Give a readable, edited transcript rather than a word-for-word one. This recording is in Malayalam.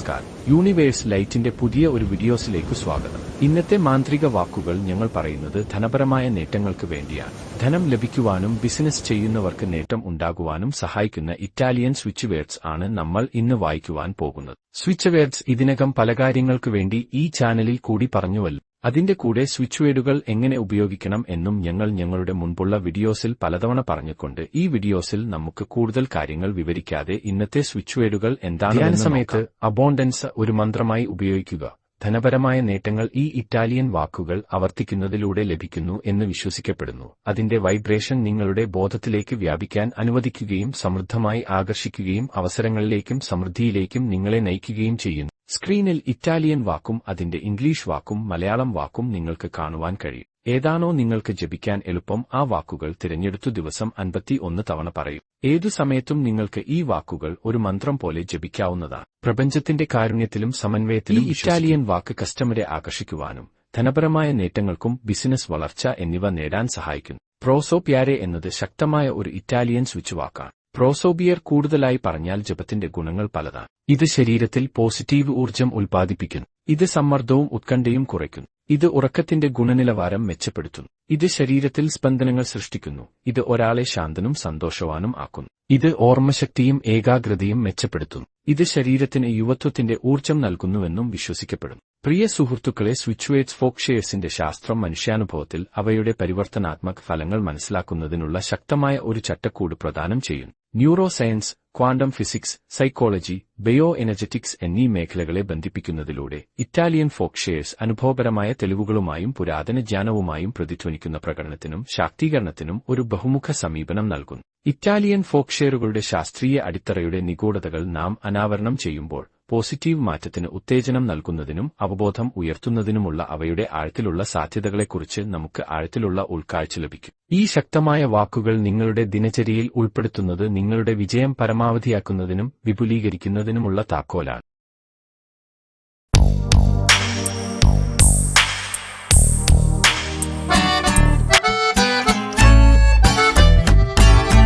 നമസ്കാരം. യൂണിവേഴ്സ് ലൈറ്റിന്റെ പുതിയ ഒരു വീഡിയോസിലേക്ക് സ്വാഗതം. ഇന്നത്തെ മാന്ത്രിക വാക്കുകൾ ഞങ്ങൾ പറയുന്നത് ധനപരമായ നേട്ടങ്ങൾക്ക് വേണ്ടിയാണ്. ധനം ലഭിക്കുവാനും ബിസിനസ് ചെയ്യുന്നവർക്ക് നേട്ടം ഉണ്ടാകുവാനും സഹായിക്കുന്ന ഇറ്റാലിയൻ സ്വിച്ച് വേർഡ്സ് ആണ് നമ്മൾ ഇന്ന് വായിക്കുവാൻ പോകുന്നത്. സ്വിച്ച് വേർഡ്സ് ഇതിനകം പല കാര്യങ്ങൾക്ക് വേണ്ടി ഈ ചാനലിൽ കൂടി പറഞ്ഞുവല്ലോ. അതിന്റെ കൂടെ സ്വിച്ച് വേർഡുകൾ എങ്ങനെ ഉപയോഗിക്കണം എന്നും ഞങ്ങളുടെ മുൻപുള്ള വീഡിയോസിൽ പലതവണ പറഞ്ഞുകൊണ്ട് ഈ വീഡിയോസിൽ നമുക്ക് കൂടുതൽ കാര്യങ്ങൾ വിവരിക്കാതെ ഇന്നത്തെ സ്വിച്ച് വേർഡുകൾ എന്താണെന്ന് സമയത്ത് അബോണ്ടൻസ് ഒരു മന്ത്രമായി ഉപയോഗിക്കുക. ധനപരമായ നേട്ടങ്ങൾ ഈ ഇറ്റാലിയൻ വാക്കുകൾ ആവർത്തിക്കുന്നതിലൂടെ ലഭിക്കുന്നു എന്ന് വിശ്വസിക്കപ്പെടുന്നു. അതിന്റെ വൈബ്രേഷൻ നിങ്ങളുടെ ബോധത്തിലേക്ക് വ്യാപിക്കാൻ അനുവദിക്കുകയും സമൃദ്ധമായി ആകർഷിക്കുകയും അവസരങ്ങളിലേക്കും സമൃദ്ധിയിലേക്കും നിങ്ങളെ നയിക്കുകയും ചെയ്യുന്നു. സ്ക്രീനിൽ ഇറ്റാലിയൻ വാക്കും അതിന്റെ ഇംഗ്ലീഷ് വാക്കും മലയാളം വാക്കും നിങ്ങൾക്ക് കാണുവാൻ കഴിയും. ഏതാണോ നിങ്ങൾക്ക് ജപിക്കാൻ എളുപ്പം ആ വാക്കുകൾ തിരഞ്ഞെടുത്തു ദിവസം 51 തവണ പറയും. ഏതു സമയത്തും നിങ്ങൾക്ക് ഈ വാക്കുകൾ ഒരു മന്ത്രം പോലെ ജപിക്കാവുന്നതാണ്. പ്രപഞ്ചത്തിന്റെ കാരുണ്യത്തിലും സമന്വയത്തിലും ഇറ്റാലിയൻ വാക്ക് കസ്റ്റമറെ ആകർഷിക്കുവാനും ധനപരമായ നേട്ടങ്ങൾക്കും ബിസിനസ് വളർച്ച എന്നിവ നേടാൻ സഹായിക്കുന്നു. പ്രോസോപ്യാരെ എന്നത് ശക്തമായ ഒരു ഇറ്റാലിയൻ സ്വിച്ച് വാക്കാണ്. പ്രോസോബിയർ കൂടുതലായി പറഞ്ഞാൽ ജപത്തിന്റെ ഗുണങ്ങൾ പലതാണ്. ഇത് ശരീരത്തിൽ പോസിറ്റീവ് ഊർജ്ജം ഉൽപ്പാദിപ്പിക്കുന്നു. ഇത് സമ്മർദ്ദവും ഉത്കണ്ഠയും കുറയ്ക്കുന്നു. ഇത് ഉറക്കത്തിന്റെ ഗുണനിലവാരം മെച്ചപ്പെടുത്തുന്നു. ഇത് ശരീരത്തിൽ സ്പന്ദനങ്ങൾ സൃഷ്ടിക്കുന്നു. ഇത് ഒരാളെ ശാന്തനും സന്തോഷവാനും ആക്കുന്നു. ഇത് ഓർമ്മശക്തിയും ഏകാഗ്രതയും മെച്ചപ്പെടുത്തുന്നു. ഇത് ശരീരത്തിന് യുവത്വത്തിന്റെ ഊർജ്ജം നൽകുന്നുവെന്നും വിശ്വസിക്കപ്പെടുന്നു. പ്രിയ സുഹൃത്തുക്കളെ, സ്വിച്ച് വേർഡ്സ് ഫോക്ഷെയർസിന്റെ ശാസ്ത്രം മനുഷ്യാനുഭവത്തിൽ അവയുടെ പരിവർത്തനാത്മക ഫലങ്ങൾ മനസ്സിലാക്കുന്നതിനുള്ള ശക്തമായ ഒരു ചട്ടക്കൂട് പ്രദാനം ചെയ്യുന്നു. Neuro science, quantum physics, psychology, bio എനർജറ്റിക്സ് എന്നീ മേഖലകളെ ബന്ധിപ്പിക്കുന്നതിലൂടെ ഇറ്റാലിയൻ ഫോക്ഷെയർസ് അനുഭവപരമായ തെളിവുകളുമായും പുരാതന ജ്ഞാനവുമായും പ്രതിധ്വനിക്കുന്ന പ്രകടനത്തിനും ശാക്തീകരണത്തിനും ഒരു ബഹുമുഖ സമീപനം നൽകുന്നു. ഇറ്റാലിയൻ ഫോക്ഷെയറുകളുടെ ശാസ്ത്രീയ അടിത്തറയുടെ നിഗൂഢതകൾ നാം അനാവരണം ചെയ്യുമ്പോൾ പോസിറ്റീവ് മാറ്റത്തിന് ഉത്തേജനം നൽകുന്നതിനും അവബോധം ഉയർത്തുന്നതിനുമുള്ള അവയുടെ ആഴത്തിലുള്ള സാധ്യതകളെക്കുറിച്ച് നമുക്ക് ആഴത്തിലുള്ള ഉൾക്കാഴ്ച ലഭിക്കും. ഈ ശക്തമായ വാക്കുകൾ നിങ്ങളുടെ ദിനചര്യയിൽ ഉൾപ്പെടുത്തുന്നത് നിങ്ങളുടെ വിജയം പരമാവധിയാക്കുന്നതിനും വിപുലീകരിക്കുന്നതിനുമുള്ള താക്കോലാണ്.